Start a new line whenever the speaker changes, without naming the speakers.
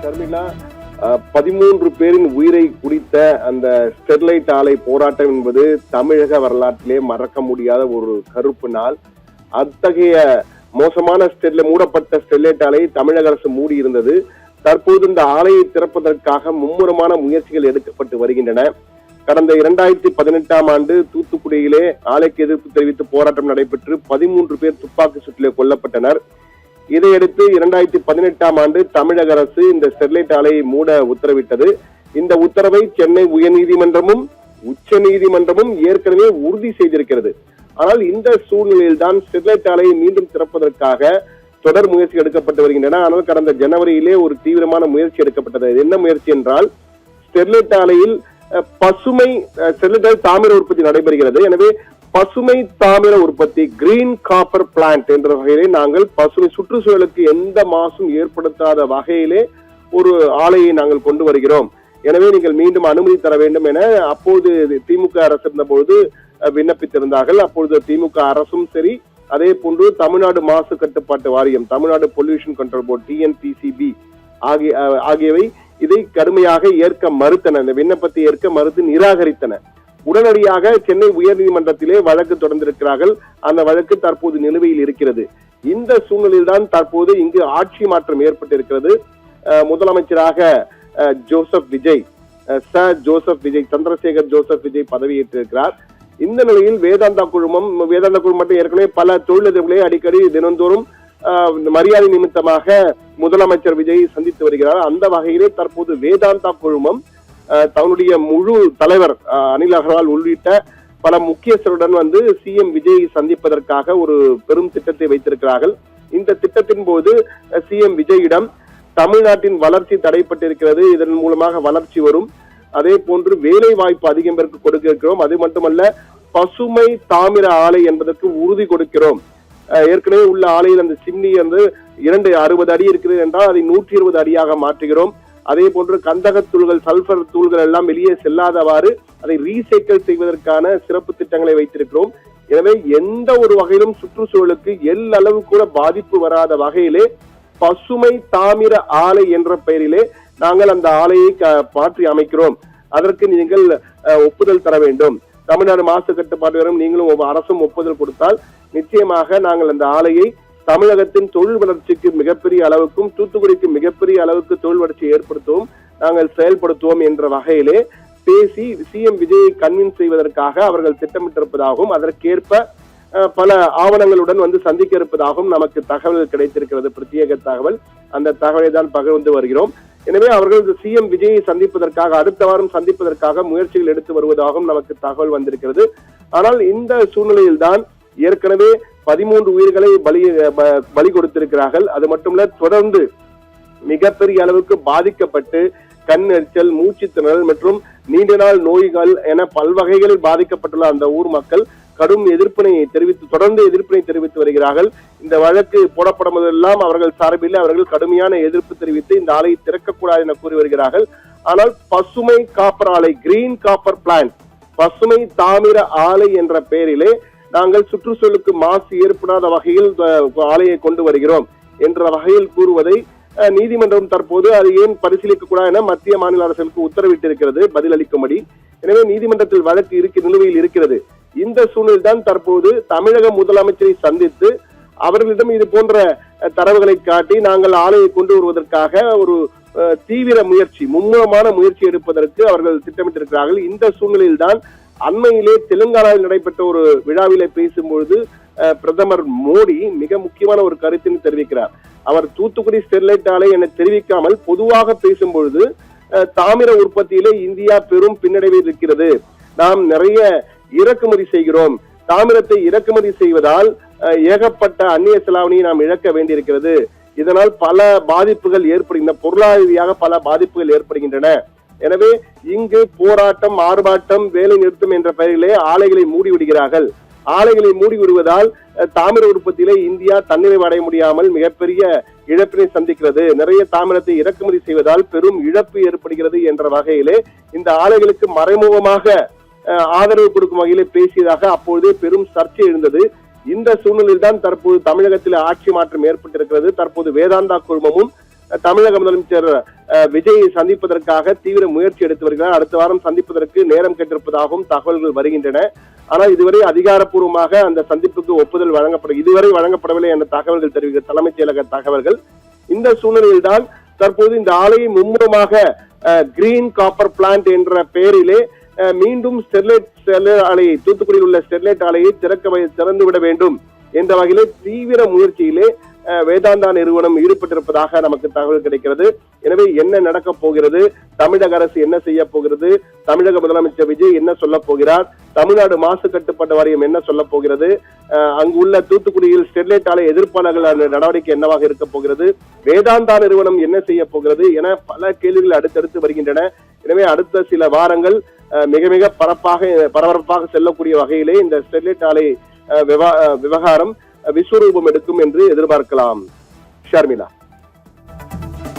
ஷர்மிளா, 13 பேரின் உயிரை குடித்த அந்த ஸ்டெர்லைட் ஆலை போராட்டம் என்பது தமிழக வரலாற்றிலே மறக்க முடியாத ஒரு கருப்பு நாள். அத்தகைய மோசமான மூடப்பட்ட ஸ்டெர்லைட் ஆலை தமிழக அரசு மூடி இருந்தது. தற்போது இந்த ஆலையை திறப்பதற்காக மும்முரமான முயற்சிகள் எடுக்கப்பட்டு வருகின்றன. கடந்த 2018ஆம் ஆண்டு தூத்துக்குடியிலே ஆலைக்கு எதிர்ப்பு தெரிவித்து போராட்டம் நடைபெற்று 13 பேர் துப்பாக்கி சூட்டிலே கொல்லப்பட்டனர். இதையடுத்து 2018ஆம் ஆண்டு தமிழக அரசு இந்த ஸ்டெர்லைட் ஆலையை மூட உத்தரவிட்டது. இந்த உத்தரவை சென்னை உயர்நீதிமன்றமும் உச்ச நீதிமன்றமும் ஏற்கனவே உறுதி செய்திருக்கிறது. ஆனால் இந்த சூழ்நிலையில் தான் ஸ்டெர்லைட் ஆலையை மீண்டும் திறப்பதற்காக தொடர் முயற்சி எடுக்கப்பட்டு வருகின்றன. ஆனால் கடந்த ஜனவரியிலே ஒரு தீவிரமான முயற்சி எடுக்கப்பட்டது. என்ன முயற்சி என்றால், ஸ்டெர்லைட் ஆலையில் பசுமை ஸ்டெர்லைட் தாமிர உற்பத்தி நடைபெறுகிறது. எனவே பசுமை தாமிர உற்பத்தி, கிரீன் காப்பர் பிளான்ட் என்ற வகையிலே நாங்கள் பசுமை சுற்றுச்சூழலுக்கு எந்த மாசும் ஏற்படுத்தாத வகையிலே ஒரு ஆலையை நாங்கள் கொண்டு வருகிறோம். எனவே நீங்கள் மீண்டும் அனுமதி தர வேண்டும் என அப்போது திமுக அரசு இருந்தபோது விண்ணப்பித்திருந்தார்கள். அப்பொழுது திமுக அரசும் சரி, அதே போன்று தமிழ்நாடு மாசு கட்டுப்பாட்டு வாரியம், Tamil Nadu pollution control board TNPCB ஆகியவை இதை கடுமையாக ஏற்க மறுத்தன. இந்த விண்ணப்பத்தை ஏற்க மறுத்து நிராகரித்தன. உடனடியாக சென்னை உயர்நீதிமன்றத்திலே வழக்கு தொடர்ந்திருக்கிறார்கள். அந்த வழக்கு தற்போது நிலுவையில் இருக்கிறது. இந்த சூழ்நிலையில் தான் தற்போது இங்கு ஆட்சி மாற்றம் ஏற்பட்டிருக்கிறது. முதலமைச்சராக ஜோசப் விஜய், சந்திரசேகர் ஜோசப் விஜய் பதவியேற்றிருக்கிறார். இந்த நிலையில் வேதாந்தா குழுமம் மட்டும் ஏற்கனவே பல தொழிலதிபர்களை அடிக்கடி தினந்தோறும் மரியாதை நிமித்தமாக முதலமைச்சர் விஜய் சந்தித்து வருகிறார். அந்த வகையிலே தற்போது வேதாந்தா குழுமம் தன்னுடைய முழு தலைவர் அனில் அகர்வால் உள்ளிட்ட பல முக்கியஸ்தருடன் CM விஜய் சந்திப்பதற்காக ஒரு பெரும் திட்டத்தை வைத்திருக்கிறார்கள். இந்த திட்டத்தின் போது CM விஜயிடம் தமிழ்நாட்டின் வளர்ச்சி தடைப்பட்டிருக்கிறது, இதன் மூலமாக வளர்ச்சி வரும், அதே போன்று வேலை வாய்ப்பு அதிகம் பேருக்கு கொடுக்க இருக்கிறோம், அது மட்டுமல்ல பசுமை தாமிர ஆலை என்பதற்கு உறுதி கொடுக்கிறோம். ஏற்கனவே உள்ள ஆலையில் அந்த சிம்னி 60 அடி இருக்கிறது என்றால் அதை 120 அடியாக மாற்றுகிறோம். அதே போன்று கந்தக தூள்கள், சல்பர் தூள்கள் எல்லாம் வெளியே செல்லாதவாறு அதை ரீசைக்கிள் செய்வதற்கான சிறப்பு திட்டங்களை வைத்திருக்கிறோம். எனவே எந்த ஒரு வகையிலும் சுற்றுச்சூழலுக்கு எல்லளவு கூட பாதிப்பு வராத வகையிலே பசுமை தாமிர ஆலை என்ற பெயரிலே நாங்கள் அந்த ஆலையை மாற்றி அமைக்கிறோம். அதற்கு நீங்கள் ஒப்புதல் தர வேண்டும். தமிழ்நாடு மாசு கட்டுப்பாட்டு வாரியம் நீங்களும் அரசும் ஒப்புதல் கொடுத்தால் நிச்சயமாக நாங்கள் அந்த ஆலையை தமிழகத்தின் தொழில் வளர்ச்சிக்கு மிகப்பெரிய அளவுக்கும், தூத்துக்குடிக்கு மிகப்பெரிய அளவுக்கு தொழில் வளர்ச்சி ஏற்படுத்தவும் நாங்கள் செயல்படுத்துவோம் என்ற வகையிலே பேசி CM விஜயை கன்வின்ஸ் செய்வதற்காக அவர்கள் திட்டமிட்டிருப்பதாகவும், அதற்கேற்ப பல ஆவணங்களுடன் சந்திக்க இருப்பதாகவும் நமக்கு தகவல் கிடைத்திருக்கிறது, பிரத்யேக தகவல். அந்த தகவலை தான் பகிர்ந்து வருகிறோம். எனவே அவர்கள் CM விஜயை சந்திப்பதற்காக, அடுத்த வாரம் சந்திப்பதற்காக முயற்சிகள் எடுத்து வருவதாகவும் நமக்கு தகவல் வந்திருக்கிறது. ஆனால் இந்த சூழ்நிலையில் தான் ஏற்கனவே 13 உயிர்களை பலி கொடுத்திருக்கிறார்கள். அது மட்டுமல்ல, தொடர்ந்து மிகப்பெரிய அளவுக்கு பாதிக்கப்பட்டு கண் எரிச்சல், மூச்சு திணறல் மற்றும் நீண்ட நாள் நோய்கள் என பல்வகைகளில் பாதிக்கப்பட்டுள்ள அந்த ஊர் மக்கள் கடும் தொடர்ந்து எதிர்ப்பினை தெரிவித்து வருகிறார்கள். இந்த வழக்கு போடப்படும் போதெல்லாம் அவர்கள் சார்பில் அவர்கள் கடுமையான எதிர்ப்பு தெரிவித்து இந்த ஆலையை திறக்கக்கூடாது என கூறி வருகிறார்கள். ஆனால் பசுமை காப்பர் ஆலை, கிரீன் காப்பர் பிளான்ட், பசுமை தாமிர ஆலை என்ற பெயரிலே நாங்கள் சுற்றுச்சூழலுக்கு மாசு ஏற்படாத வகையில் ஆலையை கொண்டு வருகிறோம் என்ற வகையில் கூறுவதை நீதிமன்றம் தற்போது அது ஏன் பரிசீலிக்க கூடாது என மத்திய மாநில அரசுகளுக்கு உத்தரவிட்டிருக்கிறது பதிலளிக்கும்படி. எனவே நீதிமன்றத்தில் வழக்கு நிலுவையில் இருக்கிறது. இந்த சூழ்நிலையில் தான் தற்போது தமிழக முதலமைச்சரை சந்தித்து அவர்களிடம் இது போன்ற தரவுகளை காட்டி நாங்கள் ஆலையை கொண்டு வருவதற்காக ஒரு தீவிர முயற்சி, மும்முரமான முயற்சி எடுப்பதற்கு அவர்கள் திட்டமிட்டிருக்கிறார்கள். இந்த சூழ்நிலையில் தான் அண்மையிலே தெலுங்கானாவில் நடைபெற்ற ஒரு விழாவிலே பேசும்பொழுது பிரதமர் மோடி மிக முக்கியமான ஒரு கருத்தினை தெரிவிக்கிறார். அவர் தூத்துக்குடி ஸ்டெர்லைட் ஆலை என தெரிவிக்காமல் பொதுவாக பேசும்பொழுது தாமிர உற்பத்தியிலே இந்தியா பெரும் பின்னடைவில் இருக்கிறது, நாம் நிறைய இறக்குமதி செய்கிறோம், தாமிரத்தை இறக்குமதி செய்வதால் ஏகப்பட்ட அந்நிய செலாவணியை நாம் இழக்க வேண்டியிருக்கிறது, இதனால் பல பாதிப்புகள் ஏற்படுகின்றன, பொருளாதார ரீதியாக பல பாதிப்புகள் ஏற்படுகின்றன. எனவே இங்கு போராட்டம், ஆர்ப்பாட்டம், வேலை நிறுத்தம் என்ற பெயரிலே ஆலைகளை மூடிவிடுகிறார்கள். ஆலைகளை மூடிவிடுவதால் தாமிர உற்பத்தியிலே இந்தியா தன்னிறைவு அடைய முடியாமல் மிகப்பெரிய இழப்பினை சந்திக்கிறது, நிறைய தாமிரத்தை இறக்குமதி செய்வதால் பெரும் இழப்பு ஏற்படுகிறது என்ற வகையிலே இந்த ஆலைகளுக்கு மறைமுகமாக ஆதரவு கொடுக்கும் வகையிலே பேசியதாக அப்பொழுதே பெரும் சர்ச்சை எழுந்தது. இந்த சூழ்நிலையில் தான் தற்போது தமிழகத்தில் ஆட்சி மாற்றம் ஏற்பட்டிருக்கிறது. தற்போது வேதாந்தா குழுமமும் தமிழக முதலமைச்சர் விஜயை சந்திப்பதற்காக தீவிர முயற்சி எடுத்து வருகிறார். அடுத்த வாரம் சந்திப்பதற்கு நேரம் கேட்டிருப்பதாகவும் தகவல்கள் வருகின்றன. ஆனால் இதுவரை அதிகாரப்பூர்வமாக அந்த சந்திப்புக்கு ஒப்புதல் இதுவரை வழங்கப்படவில்லை என்ற தகவல்கள் தெரிவிக்கிற தலைமைச் செயலக தகவல்கள். இந்த சூழ்நிலையில்தான் தற்போது இந்த ஆலையை மும்முரமாக கிரீன் காப்பர் பிளான்ட் என்ற பெயரிலே மீண்டும் ஸ்டெர்லைட் ஆலையை, தூத்துக்குடியில் உள்ள ஸ்டெர்லைட் ஆலையை திறந்துவிட வேண்டும் என்ற வகையிலே தீவிர முயற்சியிலே வேதாந்தா நிறுவனம் ஈடுபட்டிருப்பதாக நமக்கு தகவல் கிடைக்கிறது. எனவே என்ன நடக்கப் போகிறது, தமிழக அரசு என்ன செய்ய போகிறது, தமிழக முதலமைச்சர் விஜய் என்ன சொல்ல போகிறார், தமிழ்நாடு மாசு கட்டுப்பாட்டு வாரியம் என்ன சொல்ல போகிறது, அங்குள்ள தூத்துக்குடியில் ஸ்டெர்லைட் ஆலை எதிர்ப்பாளர்கள் நடவடிக்கை என்னவாக இருக்க போகிறது, வேதாந்தா நிறுவனம் என்ன செய்ய போகிறது என பல கேள்விகள் அடுத்தடுத்து வருகின்றன. எனவே அடுத்த சில வாரங்கள் மிக மிக பரபரப்பாக செல்லக்கூடிய வகையிலே இந்த ஸ்டெர்லைட் ஆலை விவகாரம் விஸ்வரூபம் எடுக்கும் என்று எதிர்பார்க்கலாம். ஷர்மிளா.